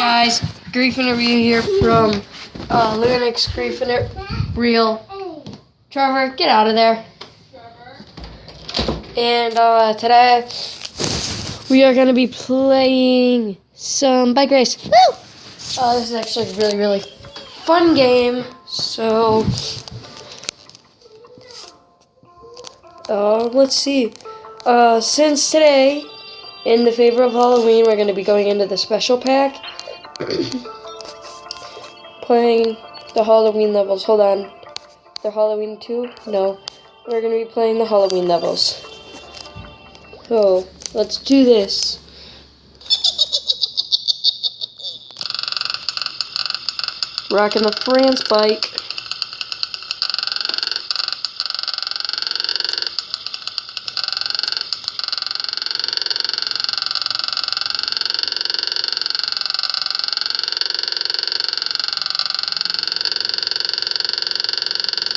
Guys, Griefin Review here from Linux Griefin Real. Trevor, get out of there. And today we are going to be playing some Bike Race. Woo! This is actually a really, really fun game. So, let's see. Since today, in the favor of Halloween, we're going to be going into the special pack. Playing the Halloween levels. Hold on. The Halloween 2? No. We're going to be playing the Halloween levels. So, let's do this. Rocking the France bike.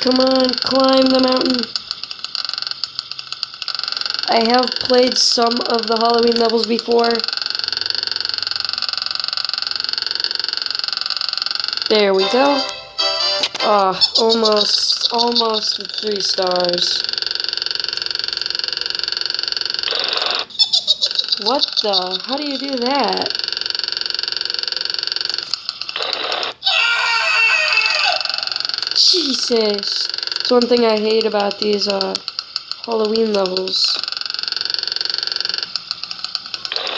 Come on, climb the mountain. I have played some of the Halloween levels before. There we go. Almost 3 stars. What the? How do you do that? Jesus! It's one thing I hate about these Halloween levels.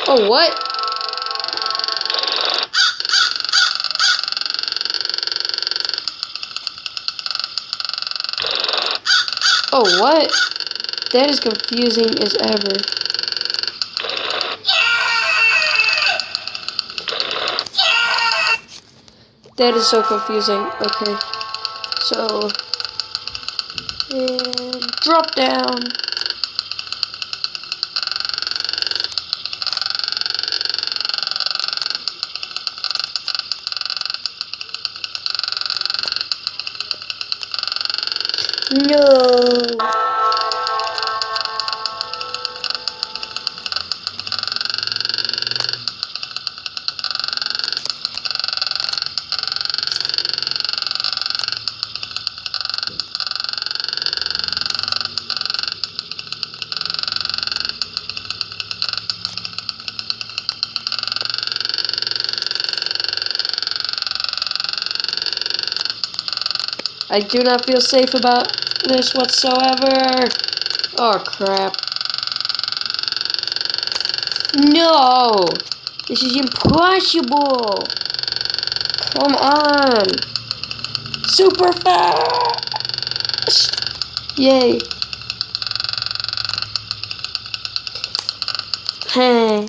Oh, what? Oh, what? That is confusing as ever. That is so confusing. Okay. So, and drop down. No. I do not feel safe about this whatsoever. Oh, crap. No! This is impossible! Come on! Super fast! Yay. Hey.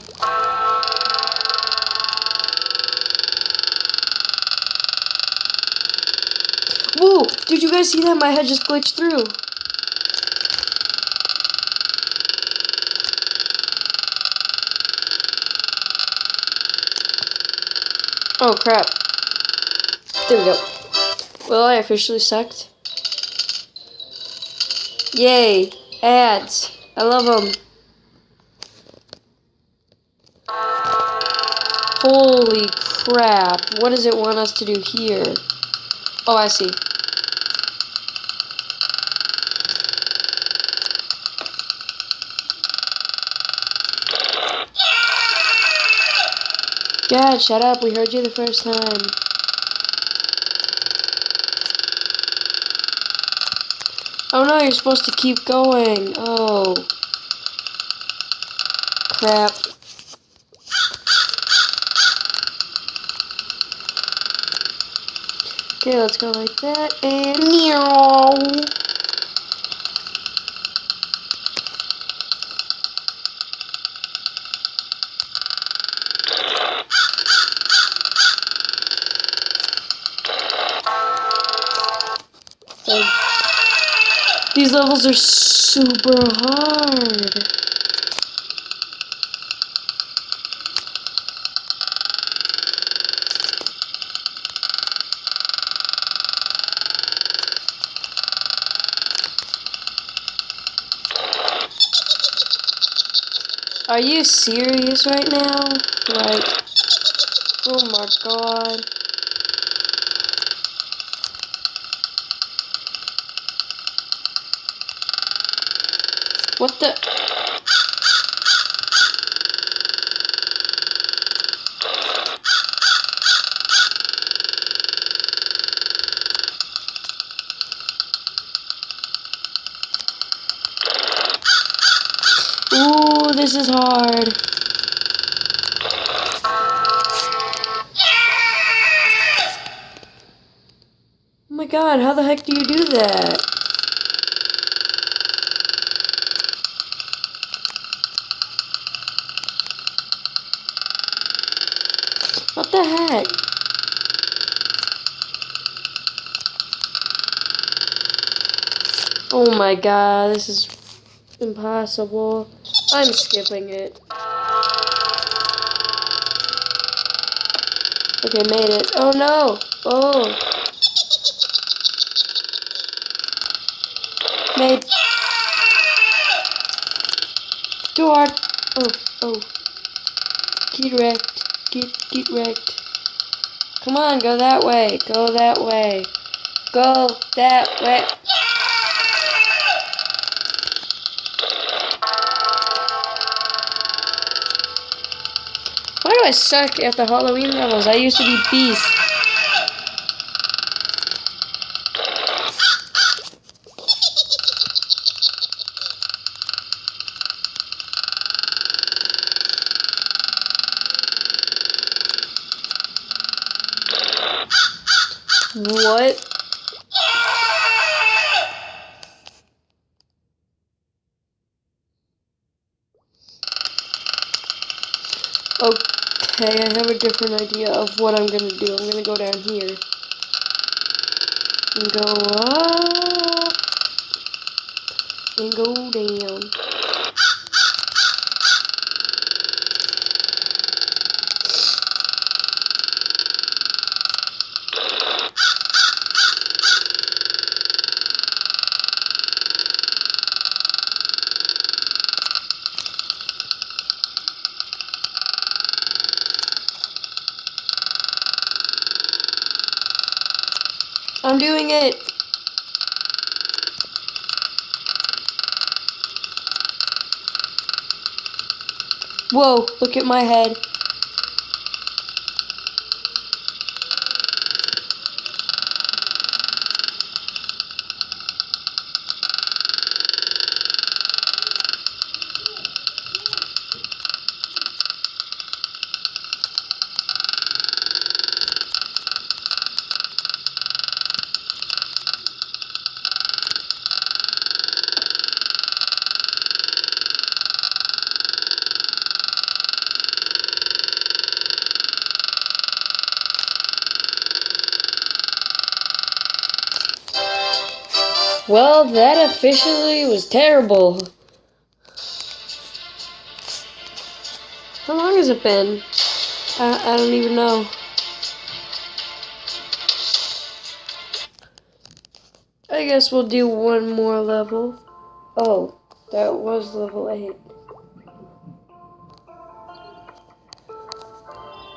Whoa! Did you guys see that? My head just glitched through. Oh, crap. There we go. Well, I officially sucked. Yay. Ads. I love them. Holy crap. What does it want us to do here? Oh, I see. God, shut up. We heard you the first time. Oh no, you're supposed to keep going. Oh. Crap. Okay, let's go like that. And meow. These levels are super hard. Are you serious right now? Like, Oh my god. What the? Ooh, this is hard. Oh my god, how the heck do you do that? What the heck? Oh my god, this is impossible. I'm skipping it. Okay, made it. Oh no! Oh! Made. Too hard. Oh, oh. Get wrecked. Get wrecked. Come on, go that way. Go that way. Go that way. Why do I suck at the Halloween levels? I used to be beast. What? Okay, I have a different idea of what I'm gonna do. I'm gonna go down here. And go up. And go down. I'm doing it! Whoa, look at my head. Well, that officially was terrible. How long has it been? I don't even know. I guess we'll do one more level. Oh, that was level 8.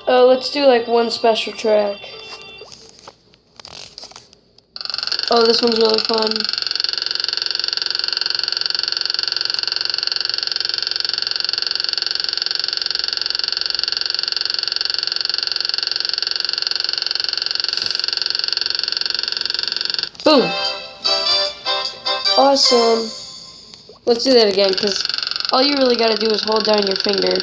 Oh, let's do like one special track. Oh, this one's really fun. Boom! Awesome. Let's do that again, because all you really gotta do is hold down your finger.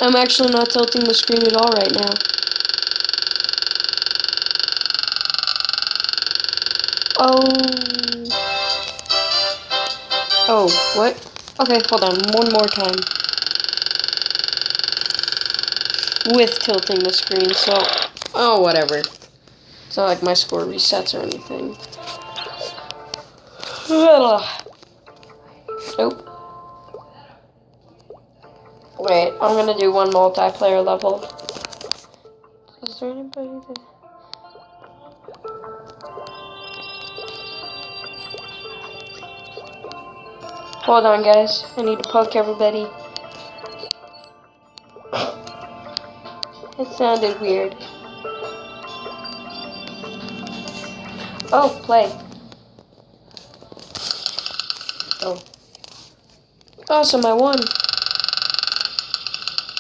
I'm actually not tilting the screen at all right now. Oh. Oh, what? Okay, hold on. One more time. With tilting the screen, so... Oh, whatever. It's not like my score resets or anything. Nope. Wait, I'm gonna do one multiplayer level. Is there anybody that... Hold on, guys. I need to poke everybody. It sounded weird. Oh, play. Oh. Awesome, I won.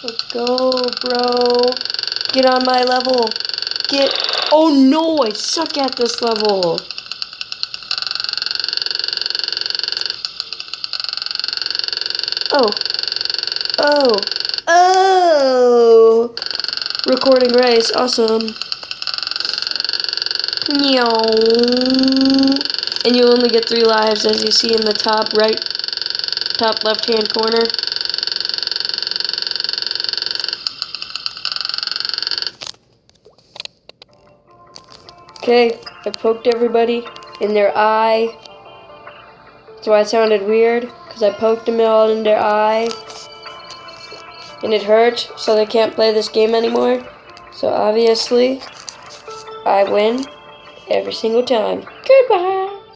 Let's go, bro. Get on my level. Oh no, I suck at this level. Oh. Oh. Oh. Recording race, awesome. Meow. And you only get 3 lives, as you see in the top left-hand corner. Okay, I poked everybody in their eye. That's why it sounded weird, because I poked them all in their eye. And it hurt, so they can't play this game anymore. So obviously, I win every single time. Goodbye!